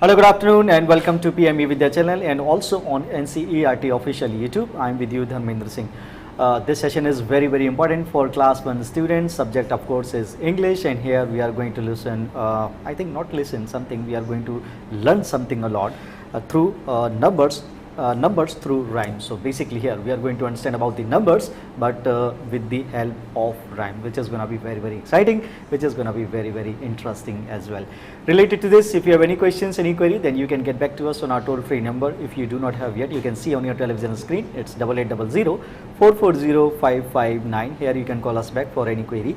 Hello, good afternoon and welcome to PM eVIDYA channel and also on NCERT official YouTube. I am with you Dharmendra Singh. This session is very important for class 1 students. Subject of course is English, and here we are going to listen, I think not listen something, we are going to learn something a lot through numbers through rhymes. So basically here we are going to understand about the numbers, but with the help of rhyme, which is going to be very exciting, which is going to be very interesting as well. Related to this, if you have any questions, any query, then you can get back to us on our toll free number. If you do not have yet, you can see on your television screen, it's 8800-440-559. Here you can call us back for any query.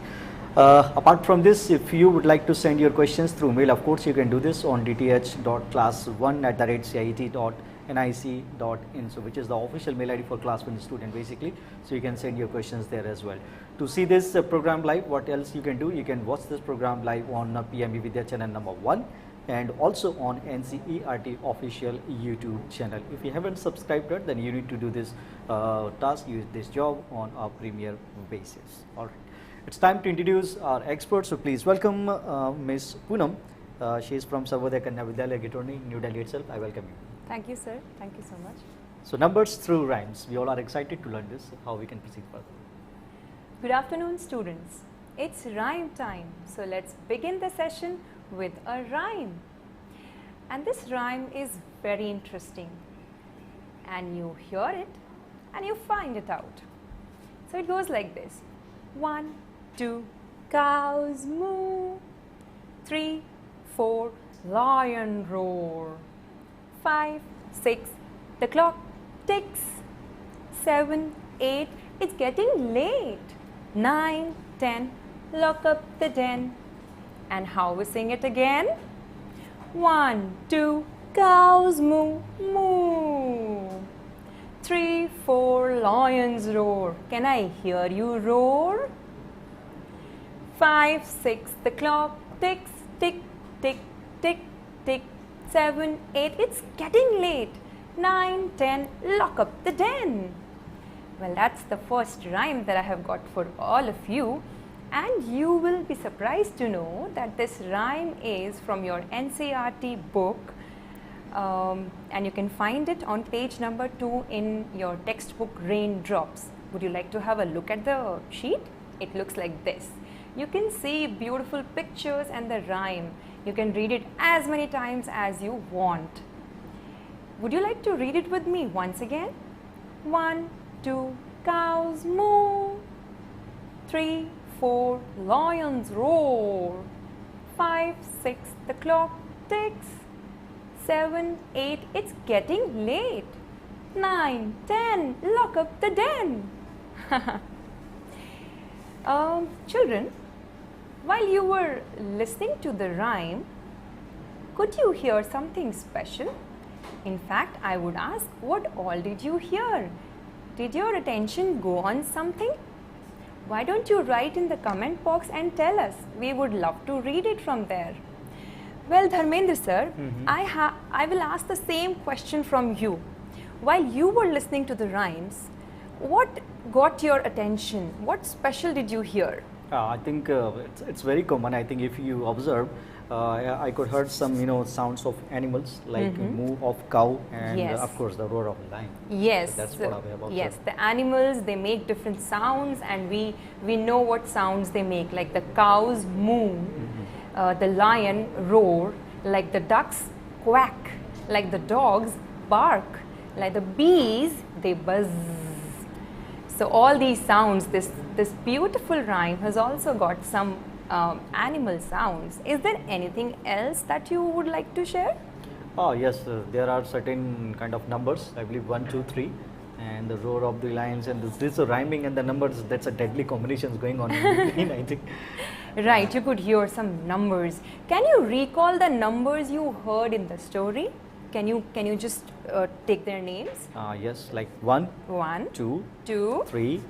Apart from this, if you would like to send your questions through mail, of course you can do this on dth.class1@cit.nic.in, so which is the official mail ID for class 1 student basically. So you can send your questions there as well. To see this program live, what else you can do? You can watch this program live on PM eVIDYA channel number 1 and also on NCERT official YouTube channel. If you haven't subscribed to it, then you need to do this task, use this job on a premier basis. All right. It's time to introduce our experts, so please welcome Ms. Poonam. She is from Sarvodaya Kanya Vidyalaya, Gittorni, New Delhi itself. I welcome you. Thank you, sir. Thank you so much. So numbers through rhymes. We all are excited to learn this. How we can proceed further? Good afternoon, students. It's rhyme time. So let's begin the session with a rhyme. And this rhyme is very interesting. And you hear it and you find it out. So it goes like this. 1, 2, cows moo. 3, 4, lion roar. 5, 6, the clock ticks. 7, 8, it's getting late. 9, 10, lock up the den. And how we sing it again? 1, 2, cows moo, moo. 3, 4, lions roar. Can I hear you roar? 5, 6, the clock ticks, tick, tick, tick, tick. 7, 8, it's getting late. 9, 10, lock up the den. Well, that's the first rhyme that I have got for all of you, and you will be surprised to know that this rhyme is from your NCERT book, and you can find it on page number 2 in your textbook Raindrops. Would you like to have a look at the sheet? It looks like this. You can see beautiful pictures and the rhyme. You can read it as many times as you want. Would you like to read it with me once again? 1, 2, cows moo. 3, 4, lions roar. 5, 6, the clock ticks. 7, 8, it's getting late. 9, 10, lock up the den. Children, while you were listening to the rhyme, could you hear something special? In fact, I would ask, what all did you hear? Did your attention go on something? Why don't you write in the comment box and tell us? We would love to read it from there. Well, Dharmendra sir, I will ask the same question from you. While you were listening to the rhymes, what got your attention? What special did you hear? I think it's very common. I think if you observe, I could heard some sounds of animals like moo of cow and of course the roar of a lion. Yes, so that's what I have observed. Yes, the animals, they make different sounds, and we know what sounds they make, like the cows moo, the lion roar, like the ducks quack, like the dogs bark, like the bees they buzz. So all these sounds, this beautiful rhyme has also got some animal sounds. Is there anything else that you would like to share? Oh yes, there are certain kind of numbers. I believe 1, 2, 3, and the roar of the lions, and this rhyming and the numbers. That's a deadly combinations going on in between, I think. Right, you could hear some numbers. Can you recall the numbers you heard in the story? Can you just take their names? Yes, like 1, 2, 3,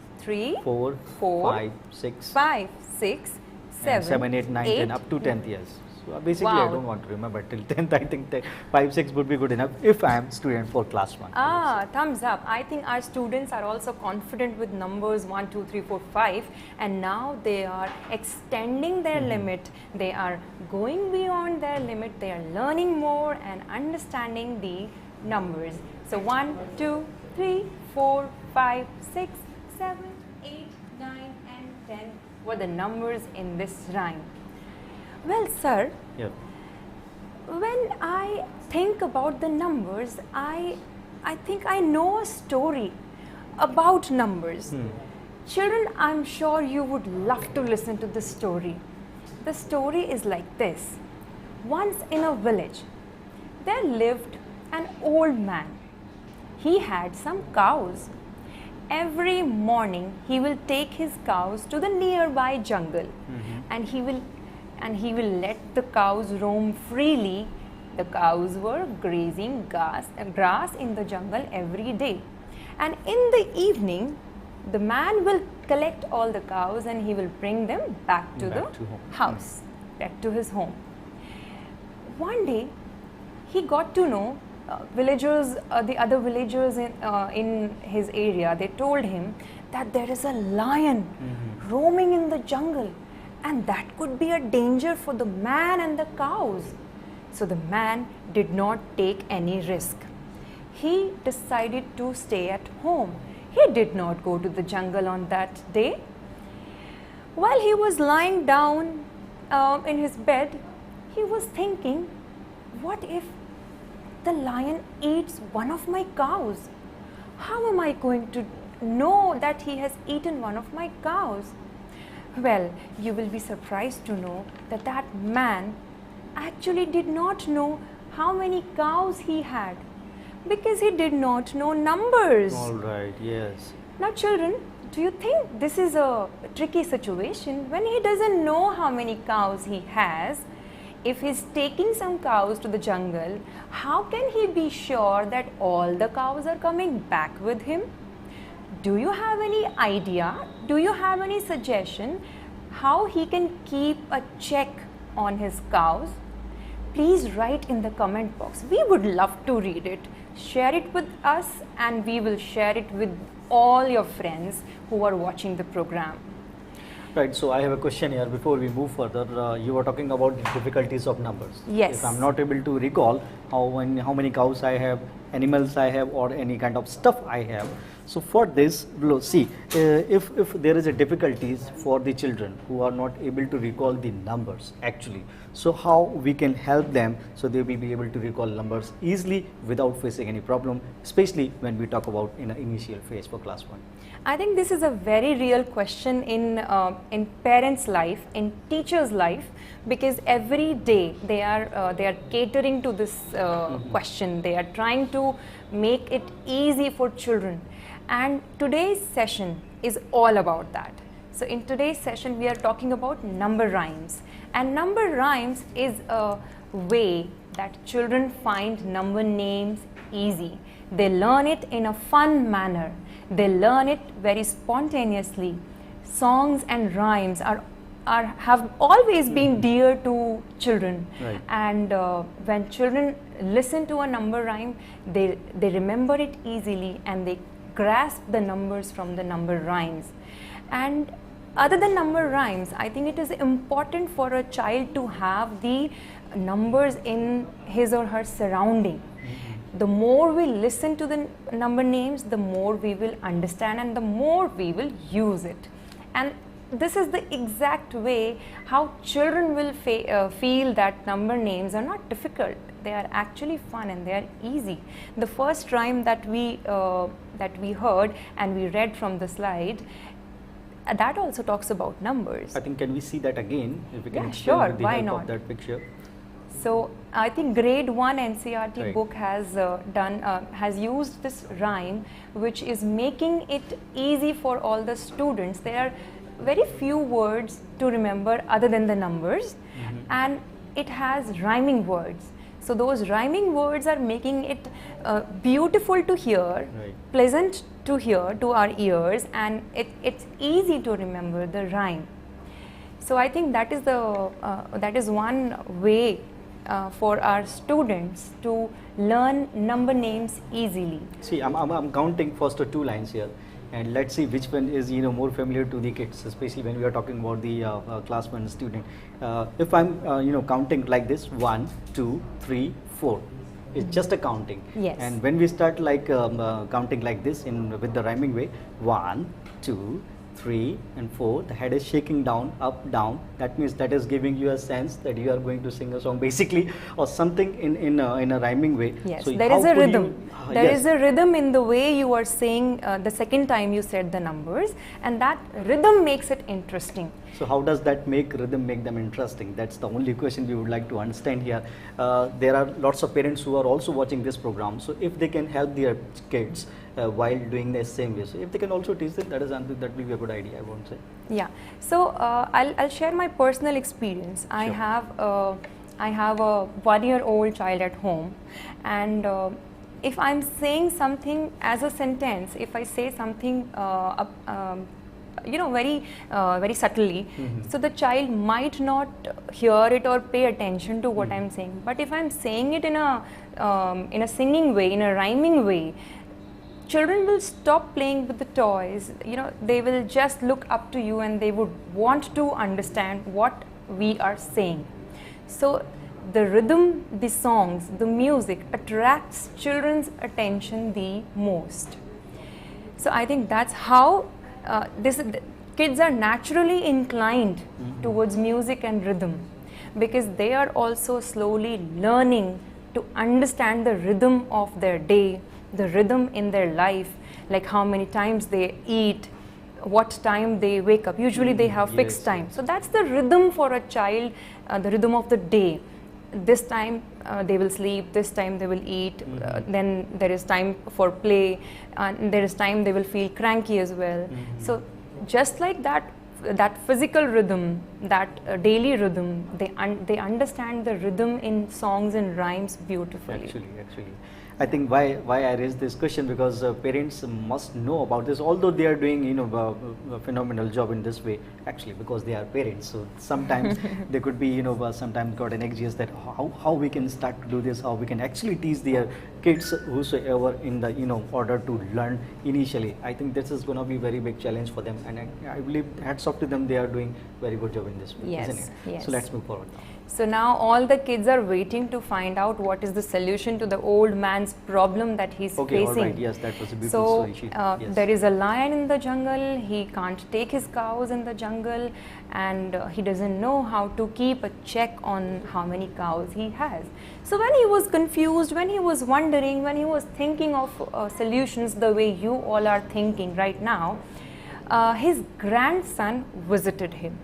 4, 5, 6, 5, 6, 7, 8, 9, 10, up to 10th, yes. So basically, I Wow. don't want to remember till 10th. I think 5, 6 would be good enough if I am student for class 1. Ah, thumbs up. I think our students are also confident with numbers 1, 2, 3, 4, 5, and now they are extending their limit. They are going beyond their limit. They are learning more and understanding the numbers. So 1, 2, 3, 4, 5, 6, 7, 8, 9 and 10 were the numbers in this rhyme. Well, sir, Yeah. when I think about the numbers, I think I know a story about numbers. Children, I'm sure you would love to listen to this story. The story is like this. Once in a village, there lived an old man. He had some cows. Every morning, he will take his cows to the nearby jungle, and he will let the cows roam freely. The cows were grazing grass in the jungle every day. And in the evening, the man will collect all the cows and he will bring them back to the home. house, back to his home. One day, he got to know the other villagers in his area, they told him that there is a lion roaming in the jungle, and that could be a danger for the man and the cows. So the man did not take any risk. He decided to stay at home. He did not go to the jungle on that day. While he was lying down in his bed, he was thinking, what if the lion eats one of my cows? How am I going to know that he has eaten one of my cows? Well, you will be surprised to know that that man actually did not know how many cows he had, because he did not know numbers. All right, yes. Now children, do you think this is a tricky situation when he doesn't know how many cows he has? If he's taking some cows to the jungle, how can he be sure that all the cows are coming back with him? Do you have any idea? Do you have any suggestion how he can keep a check on his cows? Please write in the comment box. We would love to read it. Share it with us and we will share it with all your friends who are watching the program. Right, so I have a question here before we move further. You were talking about the difficulties of numbers. Yes. If I'm not able to recall how many cows I have, animals I have, or any kind of stuff I have. So for this, see, if there is a difficulties for the children who are not able to recall the numbers actually, so how we can help them so they will be able to recall numbers easily without facing any problem, especially when we talk about in an initial phase for class 1. I think this is a very real question in parents' life, in teachers' life, because every day they are catering to this question. They are trying to make it easy for children, and today's session is all about that. So in today's session we are talking about number rhymes, and number rhymes is a way that children find number names easy. They learn it in a fun manner. They learn it very spontaneously. Songs and rhymes have always been dear to children. Right. And when children listen to a number rhyme, they remember it easily and they grasp the numbers from the number rhymes. And other than number rhymes, I think it is important for a child to have the numbers in his or her surrounding. The more we listen to the number names, the more we will understand and the more we will use it. And this is the exact way how children will feel that number names are not difficult. They are actually fun and they are easy. The first rhyme that we heard and we read from the slide, that also talks about numbers. I think can we see that again? If we can Yeah, explain sure, with the why help not? of that picture. So I think grade 1 NCERT Right. book has used this rhyme, which is making it easy for all the students. There are very few words to remember other than the numbers, and it has rhyming words. So those rhyming words are making it beautiful to hear, Right. pleasant to hear to our ears, and it's easy to remember the rhyme. So I think that is one way for our students to learn number names easily. See, I'm counting first 2 lines here, and let's see which one is more familiar to the kids, especially when we are talking about the class 1 student. If I'm counting like this, 1, 2, 3, 4. It's just a counting. Yes. And when we start like counting like this with the rhyming way, 1, 2, 3 and 4, the head is shaking down, up, down. That means that is giving you a sense that you are going to sing a song basically, or something in a rhyming way. Yes, so there is a rhythm. There yes. is a rhythm in the way you are saying the second time you said the numbers, and that rhythm makes it interesting. So how does that rhythm make them interesting? That's the only question we would like to understand here. There are lots of parents who are also watching this program. So if they can help their kids while doing the same way, so if they can also teach them, that will be a good idea, I won't say. Yeah. So I'll share my personal experience. Sure. I have a 1-year-old child at home, and if I'm saying something as a sentence, if I say something very subtly, so the child might not hear it or pay attention to what I'm saying. But if I'm saying it in a singing way, in a rhyming way, children will stop playing with the toys. They will just look up to you, and they would want to understand what we are saying. So the rhythm, the songs, the music attracts children's attention the most. So I think that's how kids are naturally inclined towards music and rhythm, because they are also slowly learning to understand the rhythm of their day, the rhythm in their life, like how many times they eat, what time they wake up. Usually they have fixed time. So that's the rhythm for a child, the rhythm of the day. This time they will sleep, this time they will eat, then there is time for play, and there is time they will feel cranky as well. So just like that physical rhythm, that daily rhythm, they understand the rhythm in songs and rhymes beautifully. Actually, I think why I raised this question, because parents must know about this, although they are doing a phenomenal job in this way, actually, because they are parents. So sometimes they could be sometimes got an anxious that how we can start to do this, how we can actually teach their kids whosoever in the order to learn initially. I think this is going to be very big challenge for them, and I believe hats off to them. They are doing very good job in this way, Yes, isn't it? yes. So let's move forward now. So now all the kids are waiting to find out what is the solution to the old man's problem that he's facing. All right. Yes, that was a beautiful story. Yes. There is a lion in the jungle. He can't take his cows in the jungle, and he doesn't know how to keep a check on how many cows he has. So when he was confused, when he was wondering, when he was thinking of solutions the way you all are thinking right now, his grandson visited him.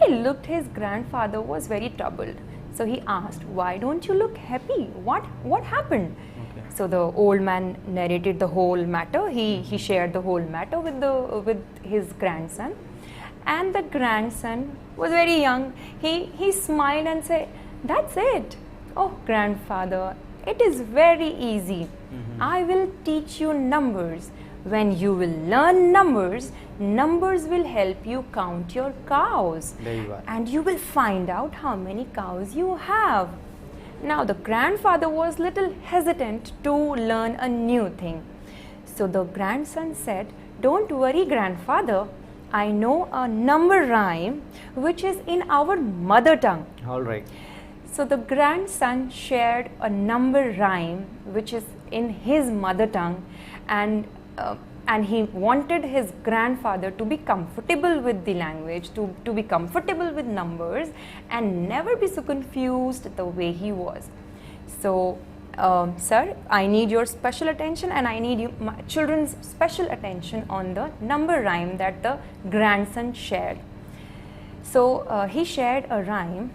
He looked, his grandfather was very troubled. So he asked, "Why don't you look happy? What happened?" Okay. So the old man narrated the whole matter. He shared the whole matter with his grandson, and the grandson was very young. He smiled and said, "That's it. Oh, grandfather, it is very easy. I will teach you numbers. When you will learn numbers, numbers will help you count your cows. There you are. And you will find out how many cows you have." Now the grandfather was little hesitant to learn a new thing. So the grandson said, "Don't worry, grandfather. I know a number rhyme which is in our mother tongue." All right. So the grandson shared a number rhyme which is in his mother tongue, and he wanted his grandfather to be comfortable with the language, to be comfortable with numbers, and never be so confused the way he was. So, sir, I need your special attention, and I need my children's special attention on the number rhyme that the grandson shared. So he shared a rhyme.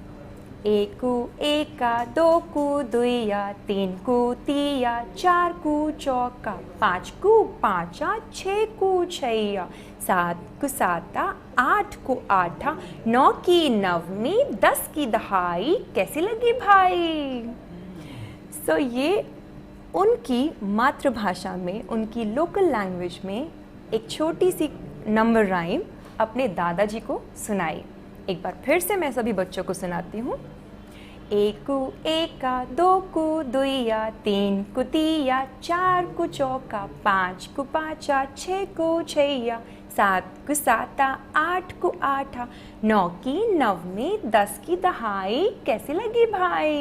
एकु एका, दोकु दुइया, तीनकु तिया, चारकु चौका, पाँचकु पाँचा, छेकु छैया, सातकु साता, आठकु आठा, नौ की नवमी, 10 की दहाई, कैसी लगी भाई? So ये उनकी मातृभाषा में, उनकी लोकल लैंग्वेज में एक छोटी सी नंबर राइम अपने दादाजी को सुनाई. एक बार फिर से मैं सभी बच्चों को सुनाती हूँ। एकू एका, दो को दुइया, तीन को तिया, चार को चौका, पाँच को पाँचा, छः को छैया, सात को साता, आठ को आठा, नौ की नवमी, 10 की दहाई। कैसी लगी भाई?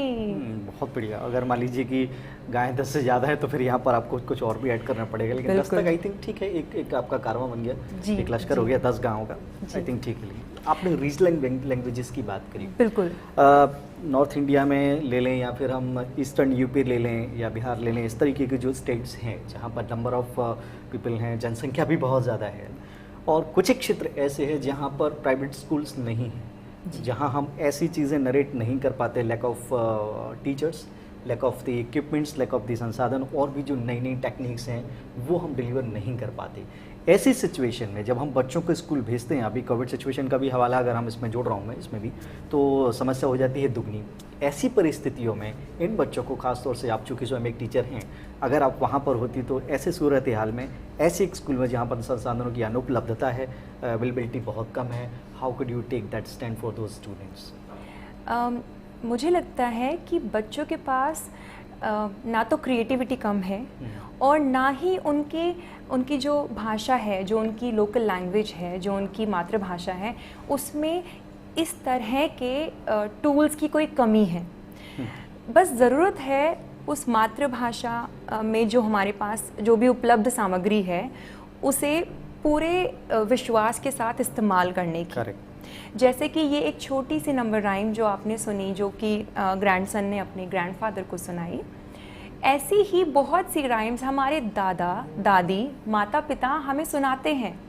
बहुत बढ़िया। अगर मान लीजिए कि गायें 10 से ज़्यादा है तो फिर यहाँ पर आपको कुछ और भी ऐड करना पड़ेगा, लेकिन 10 तक आई थिंक ठीक है। एक आपका कारवां बन गया, एक लश्कर हो गया 10 गाँव का, आई थिंक ठीक है। आपने रीजनल लैंग्वेजेस की बात करी, बिल्कुल। नॉर्थ इंडिया में ले लें या फिर हम ईस्टर्न यूपी ले लें या बिहार ले लें, इस तरीके के जो स्टेट्स हैं जहाँ पर नंबर ऑफ पीपल हैं, जनसंख्या भी बहुत ज़्यादा है, और कुछ एक क्षेत्र ऐसे हैं जहाँ पर प्राइवेट स्कूल्स नहीं हैं, जहाँ हम ऐसी चीज़ें नरेट नहीं कर पाते, lack of teachers, lack of the equipments, lack of the संसाधन, और भी जो नई नई टेक्निक्स हैं वो हम डिलीवर नहीं कर पाते। ऐसी सिचुएशन में जब हम बच्चों को स्कूल भेजते हैं, अभी कोविड सिचुएशन का भी हवाला अगर हम इसमें जोड़ रहा हूँ मैं इसमें भी, तो समस्या हो जाती है दुगनी। ऐसी परिस्थितियों में इन बच्चों को, खासतौर से आप चूँकि स्वयं एक टीचर हैं, अगर आप वहाँ पर होती तो ऐसे सूरत हाल में ऐसे एक स्कूल में जहाँ पर संसाधनों की अनुपलब्धता है, अवेलेबिलिटी बहुत कम है, how could you take that stand for those students? मुझे लगता है कि बच्चों के पास ना तो क्रिएटिविटी कम है और ना ही उनकी जो भाषा है, जो उनकी लोकल लैंग्वेज है, जो उनकी मातृभाषा है, उसमें इस तरह के टूल्स की कोई कमी है। बस ज़रूरत है उस मातृभाषा में जो हमारे पास जो भी उपलब्ध सामग्री है उसे पूरे विश्वास के साथ इस्तेमाल करने की। जैसे कि ये एक छोटी सी नंबर राइम जो आपने सुनी, जो कि ग्रैंडसन ने अपने ग्रैंडफादर को सुनाई, ऐसी ही बहुत सी राइम्स हमारे दादा दादी, माता पिता हमें सुनाते हैं,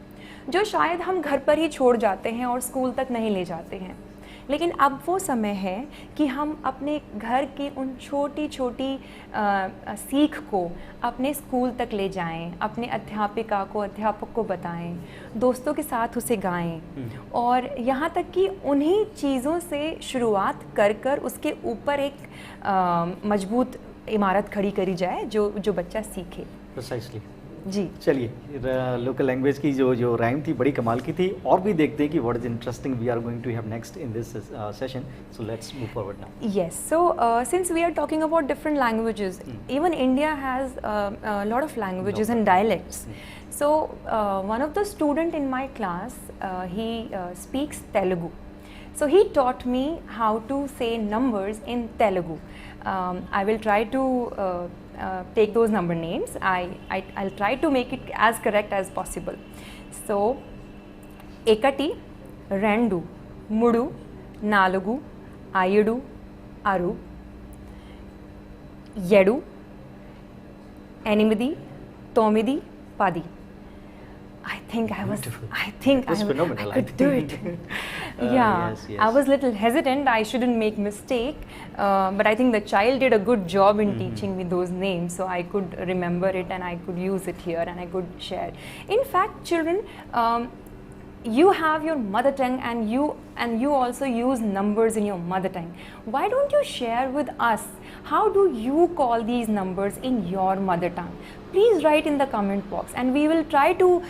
जो शायद हम घर पर ही छोड़ जाते हैं और स्कूल तक नहीं ले जाते हैं। लेकिन अब वो समय है कि हम अपने घर की उन छोटी छोटी सीख को अपने स्कूल तक ले जाएं, अपने अध्यापक को बताएं, दोस्तों के साथ उसे गाएं, और यहाँ तक कि उन्हीं चीज़ों से शुरुआत कर उसके ऊपर एक मजबूत इमारत खड़ी करी जाए जो बच्चा सीखे। प्रिसाइसली जी। चलिए, लोकल लैंग्वेज की जो राइम थी बड़ी कमाल की थी, और भी देखते हैं कि what is interesting we are going to have next in this session, so let's move forward now. Yes, so since we are talking about different languages, even India has a lot of languages and dialects. So one of the student in my class, he speaks Telugu. So he taught me how to say numbers in Telugu. I will try to take those number names. I'll try to make it as correct as possible. So, ekati, rendu, mudu, nalugu, ayudu, aru, yedu, enimidi, tomidi, padi. I think I could do it. Yeah, yes. I was a little hesitant. I shouldn't make mistake, but I think the child did a good job in teaching me those names, so I could remember it and I could use it here and I could share. In fact, children, you have your mother tongue and you also use numbers in your mother tongue. Why don't you share with us how do you call these numbers in your mother tongue? Please write in the comment box, and we will try to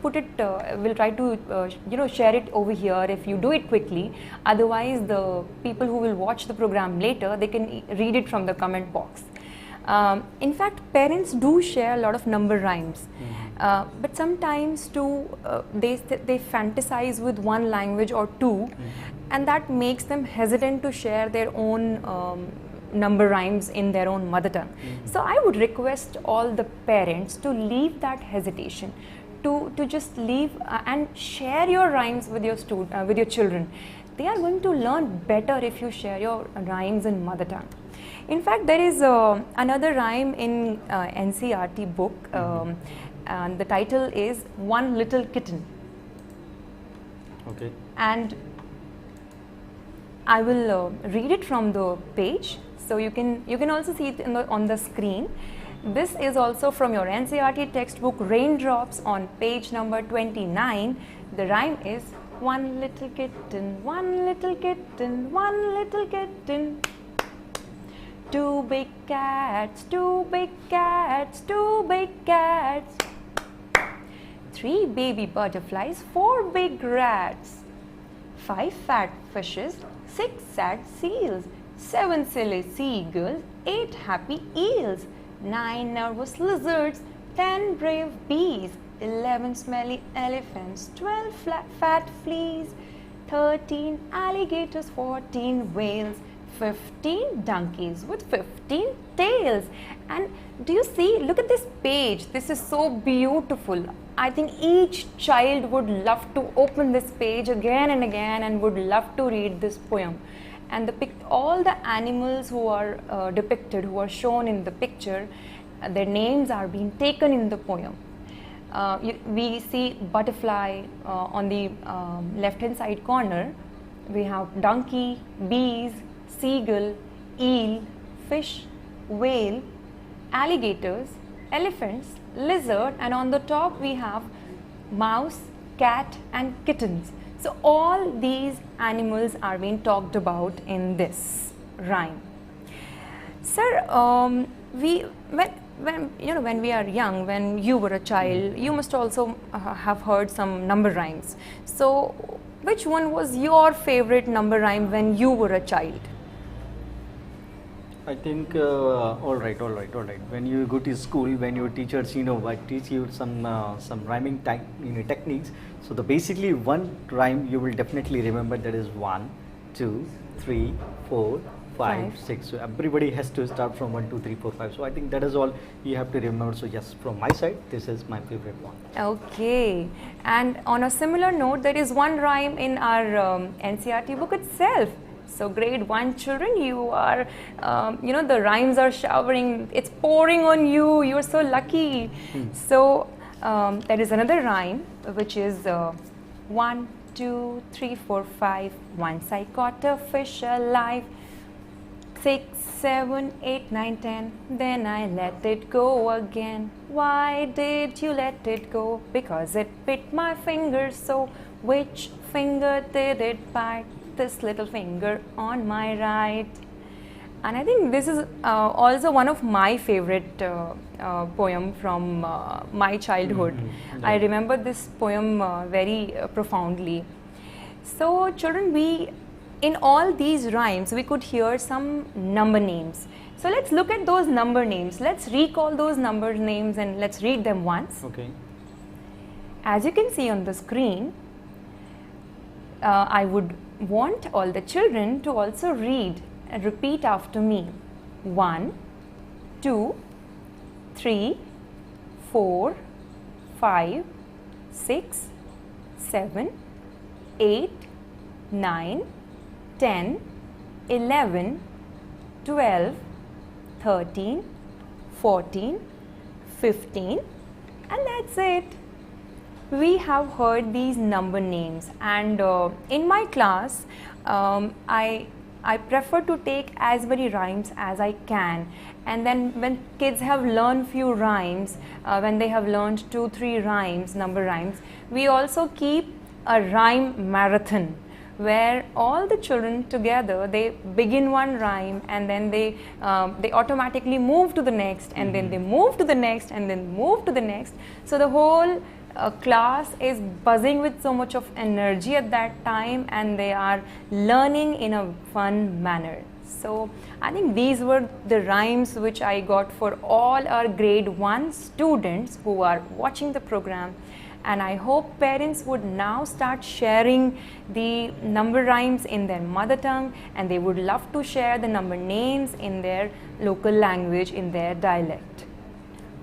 put it. We'll try to share it over here if you do it quickly. Otherwise, the people who will watch the program later, they can read it from the comment box. In fact, parents do share a lot of number rhymes, but sometimes too they fantasize with one language or two, and that makes them hesitant to share their own number rhymes in their own mother tongue. So I would request all the parents to leave that hesitation, to just leave and share your rhymes with your children. They are going to learn better if you share your rhymes in mother tongue. In fact, there is another rhyme in NCERT book, and the title is One Little Kitten. Okay. And I will read it from the page, so you can also see it on the screen. This is also from your NCERT textbook Raindrops on page number 29. The rhyme is one little kitten, one little kitten, one little kitten. Two big cats, two big cats, two big cats. Three baby butterflies, four big rats. 5 fat fishes, 6 sad seals, 7 silly seagulls, 8 happy eels, 9 nervous lizards, 10 brave bees, 11 smelly elephants, 12 fat fleas, 13 alligators, 14 whales, 15 donkeys with 15 tails. And do you see, look at this page, this is so beautiful. I think each child would love to open this page again and again and would love to read this poem. And all the animals who are depicted, who are shown in the picture, their names are being taken in the poem. We see butterfly on the left hand side corner. We have donkey, bees, seagull, eel, fish, whale, alligators, elephants, lizard, and on the top we have mouse, cat and kittens. So all these animals are being talked about in this rhyme. Sir, when we are young, when you were a child, you must also have heard some number rhymes. So which one was your favorite number rhyme when you were a child? I think all right. When you go to school, when your teachers, teach you some rhyming techniques. So basically one rhyme you will definitely remember, that is 1, 2, 3, 4, 5, 6. So everybody has to start from 1, 2, 3, 4, 5. So I think that is all you have to remember. So yes, from my side, this is my favorite one. Okay. And on a similar note, there is one rhyme in our NCERT book itself. So grade 1 children, you are, the rhymes are showering, it's pouring on you, you're so lucky. So there is another rhyme which is 1, 2, 3, 4, 5, once I caught a fish alive, 6, 7, 8, 9, 10, then I let it go again. Why did you let it go? Because it bit my finger, so which finger did it bite? This little finger on my right. And I think this is also one of my favorite poem from my childhood. I remember this poem very profoundly. So children, in all these rhymes we could hear some number names. So let's look at those number names. Let's recall those number names and let's read them once. Okay. As you can see on the screen, I would want all the children to also read and repeat after me. 1, 2, 3, 4, 5, 6, 7, 8, 9, 10, 11, 12, 13, 14, 15, and that's it. We have heard these number names, and in my class I prefer to take as many rhymes as I can, and then when kids have learned few rhymes, when they have learned 2-3 rhymes, number rhymes, we also keep a rhyme marathon where all the children together, they begin one rhyme and then they automatically move to the next, and then they move to the next, and then move to the next. So the whole class is buzzing with so much of energy at that time, and they are learning in a fun manner. So I think these were the rhymes which I got for all our grade 1 students who are watching the program, and I hope parents would now start sharing the number rhymes in their mother tongue, and they would love to share the number names in their local language, in their dialect.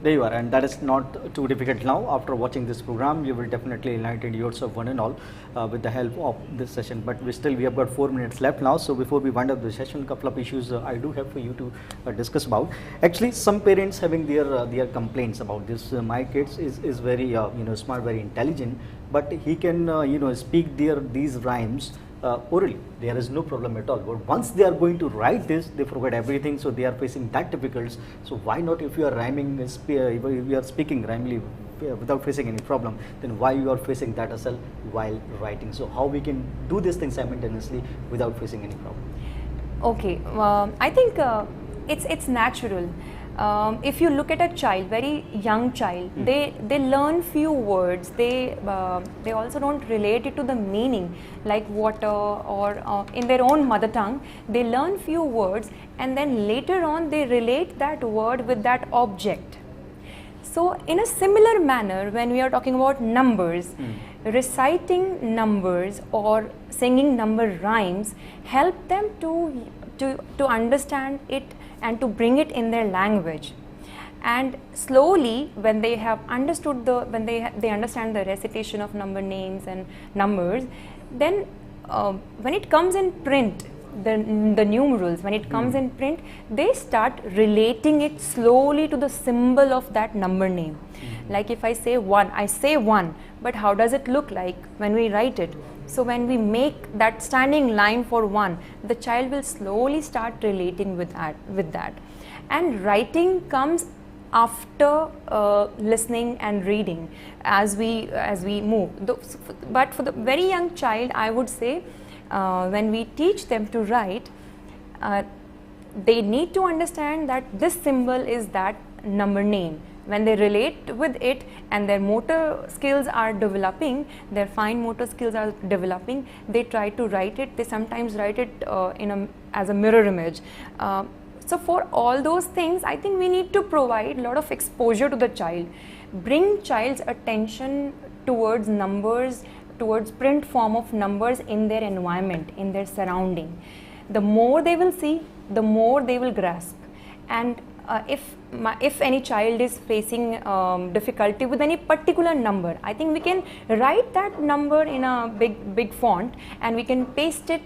There you are, and that is not too difficult now. After watching this program, you will definitely enlighten yourself one and all with the help of this session. But we have got 4 minutes left now. So before we wind up the session, couple of issues I do have for you to discuss about. Actually, some parents having their complaints about this. My kids is very smart, very intelligent, but he can speak these rhymes orally. There is no problem at all. But once they are going to write this, they forget everything. So they are facing that difficulties. So why not, if you are rhyming, if you are speaking rhymely without facing any problem, then why you are facing that as well while writing? So how we can do this thing simultaneously without facing any problem? Okay, I think it's natural. if you look at a child, very young child, they learn few words. They also don't relate it to the meaning, like water or in their own mother tongue. They learn few words, and then later on they relate that word with that object. So in a similar manner, when we are talking about numbers, reciting numbers or singing number rhymes help them to understand it and to bring it in their language. And slowly, when they have understood they understand the recitation of number names and numbers, then when it comes in print, the numerals, when it comes in print, they start relating it slowly to the symbol of that number name. Like if I say 1, I say 1, but how does it look like when we write it? So when we make that standing line for 1, the child will slowly start relating with that. And writing comes after listening and reading as we move. But for the very young child, I would say, when we teach them to write, they need to understand that this symbol is that number name. When they relate with it and their motor skills are developing, their fine motor skills are developing, they try to write it. They sometimes write it as a mirror image. So for all those things, I think we need to provide a lot of exposure to the child. Bring child's attention towards numbers, towards print form of numbers in their environment, in their surrounding. The more they will see, the more they will grasp. And if any child is facing difficulty with any particular number, I think we can write that number in a big font, and we can paste it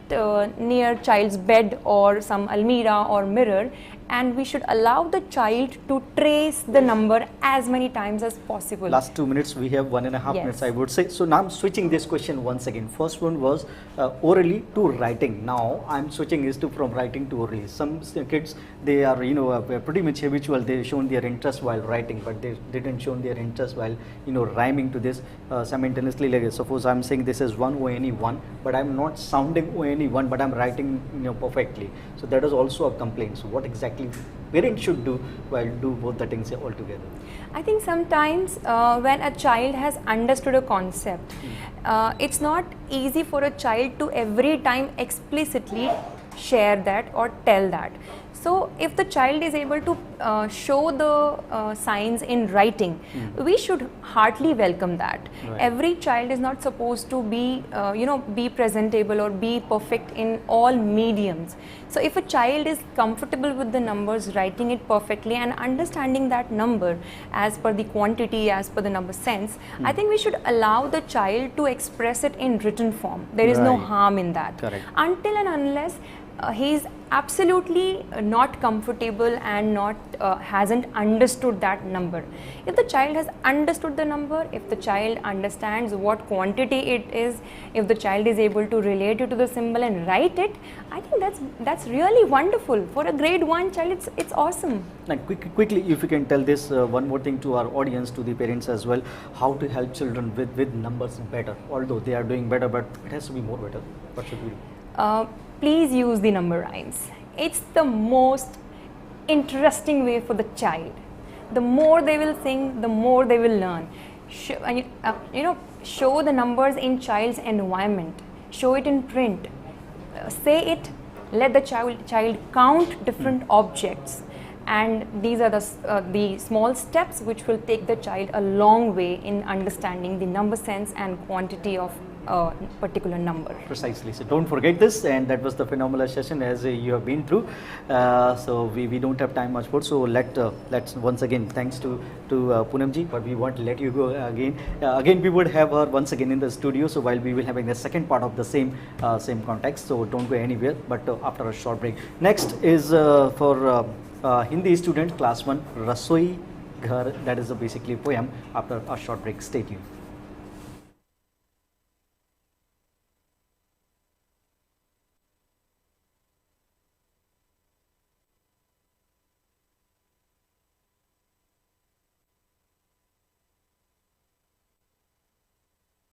near child's bed or some almirah or mirror, and we should allow the child to trace the number as many times as possible. Last 2 minutes, we have 1.5 minutes, I would say. So now I'm switching this question once again. First one was orally to writing. Now I'm switching this from writing to orally. Some kids, they are pretty much habitual. They shown their interest while writing, but they didn't show their interest while rhyming to this simultaneously. Like suppose I'm saying this is 1 ONE 1, but I'm not sounding ONE 1, but I'm writing perfectly. So that is also a complaint. So what exactly parents should do while do both the things all together? I think sometimes when a child has understood a concept, it's not easy for a child to every time explicitly share that or tell that. So if the child is able to show the signs in writing, we should heartily welcome that. Right. Every child is not supposed to be be presentable or be perfect in all mediums. So if a child is comfortable with the numbers, writing it perfectly and understanding that number as per the quantity, as per the number sense, I think we should allow the child to express it in written form. There is no harm in that. Correct. Until and unless he is absolutely not comfortable and not hasn't understood that number. If the child has understood the number, if the child understands what quantity it is, if the child is able to relate it to the symbol and write it, I think that's really wonderful. For a grade 1 child, it's awesome. Like quickly, if you can tell this one more thing to our audience, to the parents as well, how to help children with numbers better. Although they are doing better, but it has to be more better. What should we do? Please use the number rhymes. It's the most interesting way for the child. The more they will sing, the more they will learn. Show the numbers in child's environment. Show it in print. Say it. Let the child count different objects. And these are the small steps which will take the child a long way in understanding the number sense and quantity of a particular number. Precisely. So don't forget this, and that was the phenomenal session as you have been through. So we don't have time much more. So let's once again thanks to Poonamji, but we want to let you go again. Again, we would have her once again in the studio. So while we will having the second part of the same context. So don't go anywhere. But after a short break. Next is for Hindi student class 1 Rasoi Ghar. That is basically a poem. After a short break, stay tuned.